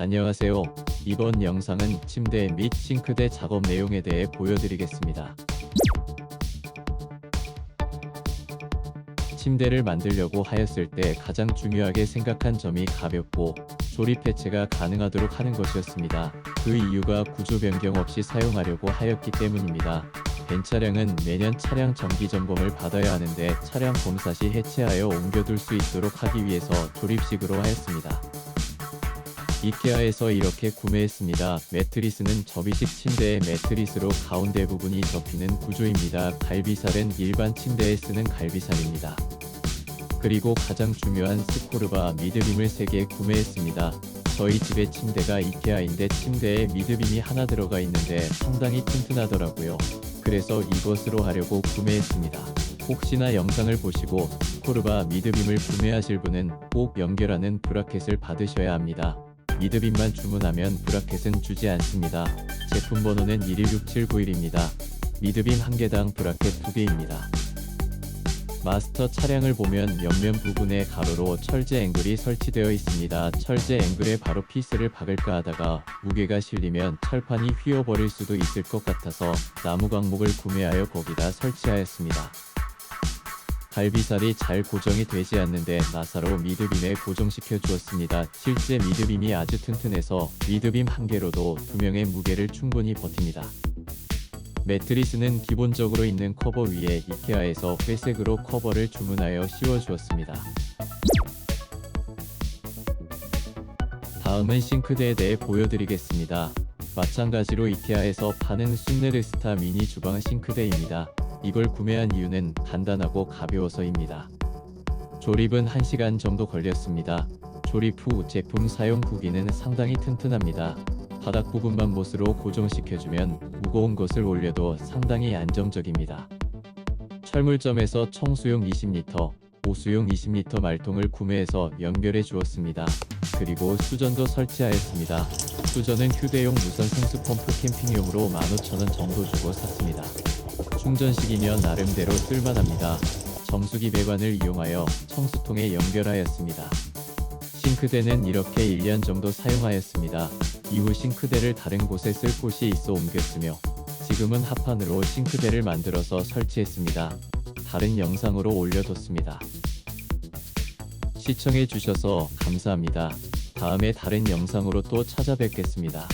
안녕하세요. 이번 영상은 침대 및 싱크대 작업 내용에 대해 보여드리겠습니다. 침대를 만들려고 하였을 때 가장 중요하게 생각한 점이 가볍고 조립 해체가 가능하도록 하는 것이었습니다. 그 이유가 구조 변경 없이 사용하려고 하였기 때문입니다. 벤 차량은 매년 차량 정기 점검을 받아야 하는데 차량 검사 시 해체하여 옮겨둘 수 있도록 하기 위해서 조립식으로 하였습니다. 이케아에서 이렇게 구매했습니다. 매트리스는 접이식 침대의 매트리스로 가운데 부분이 접히는 구조입니다. 갈비살은 일반 침대에 쓰는 갈비살입니다. 그리고 가장 중요한 스코르바 미드빔을 3개 구매했습니다. 저희 집의 침대가 이케아인데 침대에 미드빔이 하나 들어가 있는데 상당히 튼튼하더라고요. 그래서 이것으로 하려고 구매했습니다. 혹시나 영상을 보시고 스코르바 미드빔을 구매하실 분은 꼭 연결하는 브라켓을 받으셔야 합니다. 미드빔만 주문하면 브라켓은 주지 않습니다. 제품 번호는 116791입니다. 미드빔 1개당 브라켓 2개입니다. 마스터 차량을 보면 옆면 부분에 가로로 철제 앵글이 설치되어 있습니다. 철제 앵글에 바로 피스를 박을까 하다가 무게가 실리면 철판이 휘어버릴 수도 있을 것 같아서 나무 광목을 구매하여 거기다 설치하였습니다. 갈비살이 잘 고정이 되지 않는데 나사로 미드빔에 고정시켜 주었습니다. 실제 미드빔이 아주 튼튼해서 미드빔 1개로도 2명의 무게를 충분히 버팁니다. 매트리스는 기본적으로 있는 커버 위에 이케아에서 회색으로 커버를 주문하여 씌워 주었습니다. 다음은 싱크대에 대해 보여드리겠습니다. 마찬가지로 이케아에서 파는 순네르스타 미니 주방 싱크대입니다. 이걸 구매한 이유는 간단하고 가벼워서입니다. 조립은 1시간 정도 걸렸습니다. 조립 후 제품 사용 후기는 상당히 튼튼합니다. 바닥 부분만 못으로 고정시켜주면 무거운 것을 올려도 상당히 안정적입니다. 철물점에서 청수용 20L, 오수용 20L 말통을 구매해서 연결해 주었습니다. 그리고 수전도 설치하였습니다. 수전은 휴대용 무선 생수 펌프 캠핑용으로 15,000원 정도 주고 샀습니다. 충전식이며 나름대로 쓸만합니다. 정수기 배관을 이용하여 청수통에 연결하였습니다. 싱크대는 이렇게 1년 정도 사용하였습니다. 이후 싱크대를 다른 곳에 쓸 곳이 있어 옮겼으며 지금은 합판으로 싱크대를 만들어서 설치했습니다. 다른 영상으로 올려뒀습니다. 시청해주셔서 감사합니다. 다음에 다른 영상으로 또 찾아뵙겠습니다.